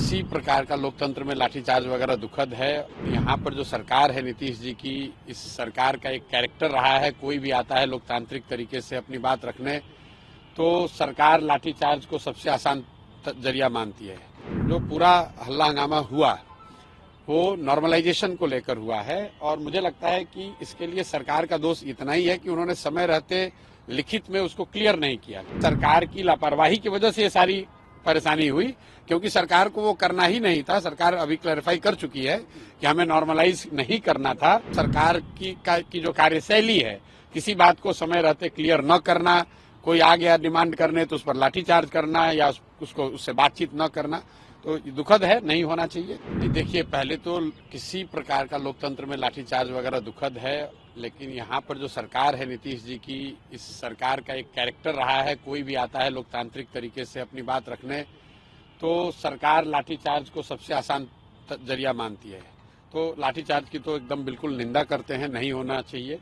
किसी प्रकार का लोकतंत्र में लाठीचार्ज वगैरह दुखद है। यहाँ पर जो सरकार है नीतीश जी की, इस सरकार का एक कैरेक्टर रहा है, कोई भी आता है लोकतांत्रिक तरीके से अपनी बात रखने तो सरकार लाठीचार्ज को सबसे आसान जरिया मानती है। जो पूरा हल्ला हंगामा हुआ वो नॉर्मलाइजेशन को लेकर हुआ है और मुझे लगता है कि इसके लिए सरकार का दोष इतना ही है कि उन्होंने समय रहते लिखित में उसको क्लियर नहीं किया। सरकार की लापरवाही की वजह से ये सारी परेशानी हुई, क्योंकि सरकार को वो करना ही नहीं था। सरकार अभी क्लैरिफाई कर चुकी है कि हमें नॉर्मलाइज नहीं करना था। सरकार की जो कार्यशैली है, किसी बात को समय रहते क्लियर न करना, कोई आ गया डिमांड करने तो उस पर लाठीचार्ज करना या उससे बातचीत न करना, तो दुखद है, नहीं होना चाहिए। देखिए, पहले तो किसी प्रकार का लोकतंत्र में लाठीचार्ज वगैरह दुखद है, लेकिन यहाँ पर जो सरकार है नीतीश जी की, इस सरकार का एक कैरेक्टर रहा है, कोई भी आता है लोकतांत्रिक तरीके से अपनी बात रखने तो सरकार लाठीचार्ज को सबसे आसान जरिया मानती है। तो लाठीचार्ज की तो एकदम बिल्कुल निंदा करते हैं, नहीं होना चाहिए।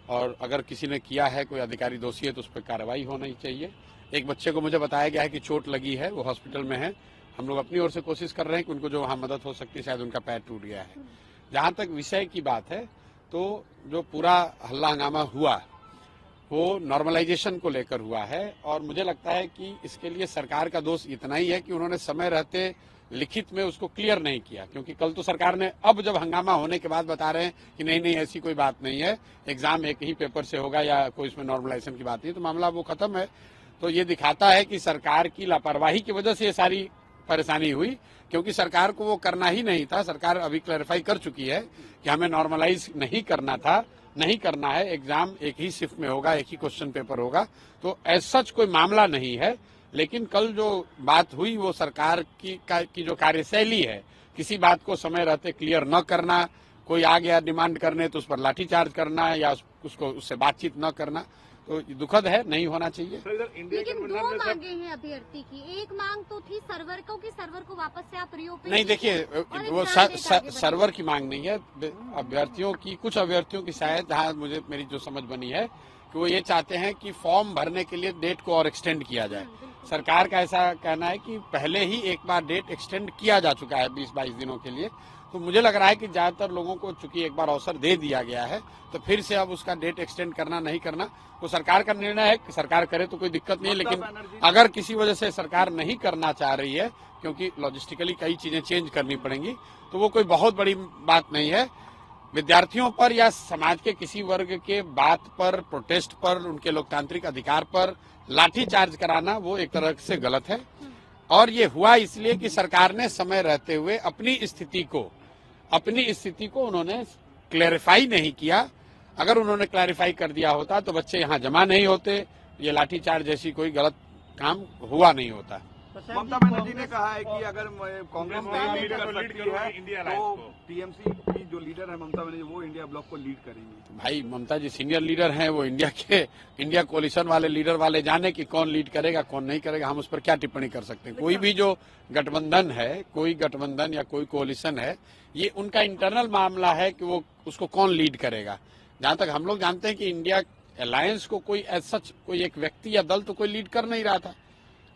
और अगर किसी ने किया है, कोई अधिकारी दोषी है तो उस पर कार्रवाई होनी चाहिए। एक बच्चे को मुझे बताया गया है कि चोट लगी है, वो हॉस्पिटल में है। हम लोग अपनी ओर से कोशिश कर रहे हैं कि उनको जो वहाँ मदद हो सकती है, शायद उनका पैर टूट गया है। जहाँ तक विषय की बात है, तो जो पूरा हल्ला हंगामा हुआ वो नॉर्मलाइजेशन को लेकर हुआ है और मुझे लगता है कि इसके लिए सरकार का दोष इतना ही है कि उन्होंने समय रहते लिखित में उसको क्लियर नहीं किया। क्योंकि कल तो सरकार ने, अब जब हंगामा होने के बाद बता रहे हैं कि नहीं ऐसी कोई बात नहीं है, एग्जाम एक ही पेपर से होगा या कोई इसमें नॉर्मलाइजेशन की बात नहीं, तो मामला वो खत्म है। तो ये दिखाता है कि सरकार की लापरवाही की वजह से ये सारी परेशानी हुई, क्योंकि सरकार को वो करना ही नहीं था। सरकार अभी क्लैरिफाई कर चुकी है कि हमें नॉर्मलाइज नहीं करना था, नहीं करना है, एग्जाम एक ही शिफ्ट में होगा, एक ही क्वेश्चन पेपर होगा, तो एज सच कोई मामला नहीं है। लेकिन कल जो बात हुई वो सरकार की जो कार्यशैली है, किसी बात को समय रहते क्लियर न करना, कोई आ गया डिमांड करने तो उस पर लाठीचार्ज करना या उससे बातचीत न करना, तो दुखद है, नहीं होना चाहिए। लेकिन दो मांगे हैं अभ्यर्थी की, एक मांग तो थी सर्वर को वापस से आप प्रयोग नहीं, देखिए वो सर्वर की मांग नहीं है, अभ्यर्थियों की, कुछ अभ्यर्थियों की शायद, जहाँ मुझे मेरी जो समझ बनी है कि वो ये चाहते हैं कि फॉर्म भरने के लिए डेट को और एक्सटेंड किया जाए। सरकार का ऐसा कहना है कि पहले ही एक बार डेट एक्सटेंड किया जा चुका है 20-22 दिनों के लिए। तो मुझे लग रहा है कि ज्यादातर लोगों को चूंकि एक बार अवसर दे दिया गया है तो फिर से अब उसका डेट एक्सटेंड करना नहीं करना वो सरकार का निर्णय है। सरकार करे तो कोई दिक्कत नहीं है, लेकिन अगर किसी वजह से सरकार नहीं करना चाह रही है, क्योंकि लॉजिस्टिकली कई चीजें चेंज करनी पड़ेंगी, तो वो कोई बहुत बड़ी बात नहीं है। विद्यार्थियों पर या समाज के किसी वर्ग के बात पर, प्रोटेस्ट पर, उनके लोकतांत्रिक अधिकार पर लाठीचार्ज कराना वो एक तरह से गलत है। और ये हुआ इसलिए कि सरकार ने समय रहते हुए अपनी स्थिति को उन्होंने क्लैरिफाई नहीं किया। अगर उन्होंने क्लैरिफाई कर दिया होता तो बच्चे यहाँ जमा नहीं होते, ये लाठीचार्ज जैसी कोई गलत काम हुआ नहीं होता। ममता बनर्जी ने कहा है कि अगर कांग्रेस नहीं लीड कर सकती है तो टीएमसी की जो लीडर है ममता बनर्जी, वो इंडिया ब्लॉक को लीड करेंगी। भाई, ममता जी सीनियर लीडर हैं, वो इंडिया कोalition वाले लीडर वाले जाने कि कौन लीड करेगा कौन नहीं करेगा, हम उस पर क्या टिप्पणी कर सकते हैं। कोई भी जो गठबंधन है, कोई गठबंधन या कोई कोalition है, ये उनका इंटरनल मामला है कि वो उसको कौन लीड करेगा। जहां तक हम लोग जानते हैं कि इंडिया अलायंस को कोई एज सच कोई एक व्यक्ति या दल तो कोई लीड कर नहीं रहा था।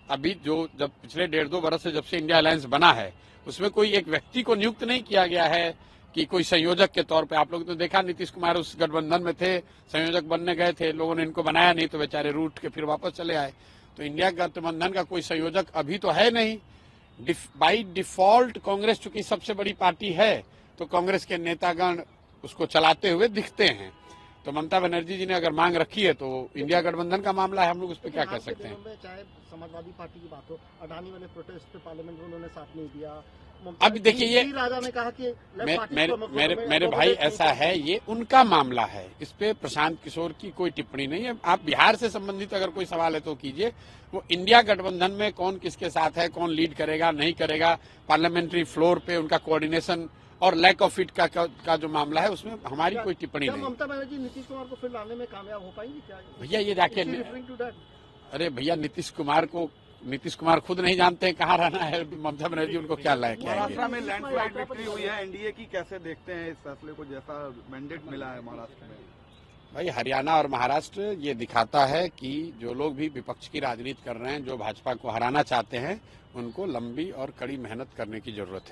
अभी जब पिछले 1.5-2 बरस से जब से इंडिया अलायंस बना है, उसमें कोई एक व्यक्ति को नियुक्त नहीं किया गया है कि कोई संयोजक के तौर पे। आप लोग तो देखा, नीतीश कुमार उस गठबंधन में थे, संयोजक बनने गए थे, लोगों ने इनको बनाया नहीं तो बेचारे रूठ के फिर वापस चले आए। तो इंडिया गठबंधन का कोई संयोजक अभी तो है नहीं। बाई डिफॉल्ट कांग्रेस चूंकि सबसे बड़ी पार्टी है तो कांग्रेस के नेतागण उसको चलाते हुए दिखते हैं। तो ममता बनर्जी जी ने अगर मांग रखी है तो इंडिया गठबंधन का मामला है, हम लोग उस पर क्या कह सकते हैं। चाहे समाजवादी पार्टी की बात हो, अडानी वाले प्रोटेस्ट पे पार्लियामेंट में उन्होंने साथ नहीं दिया। अब देखिए, ये राजा ने कहा कि मेरे भाई, ऐसा है, ये उनका मामला है, इस पे प्रशांत किशोर की कोई टिप्पणी नहीं है। आप बिहार से संबंधित अगर कोई सवाल है तो कीजिए। वो इंडिया गठबंधन में कौन किसके साथ है, कौन लीड करेगा नहीं करेगा, पार्लियामेंट्री फ्लोर पे उनका कोऑर्डिनेशन और लैक ऑफ इट का जो मामला है, उसमें हमारी कोई टिप्पणी नहीं। ममता बनर्जी नीतीश कुमार को फिर लाने में कामयाब हो पाएंगी क्या? भैया ये जाके, अरे भैया, नीतीश कुमार खुद नहीं जानते हैं कहाँ रहना है, ममता बनर्जी उनको क्या लायक है। महाराष्ट्र में लैंडस्लाइड विक्ट्री हुई है एनडीए की, कैसे देखते हैं इस फैसले को, जैसा मैंडेट मिला है महाराष्ट्र में? भाई हरियाणा और महाराष्ट्र ये दिखाता है कि जो लोग भी विपक्ष की राजनीति कर रहे हैं, जो भाजपा को हराना चाहते हैं, उनको लंबी और कड़ी मेहनत करने की जरूरत है।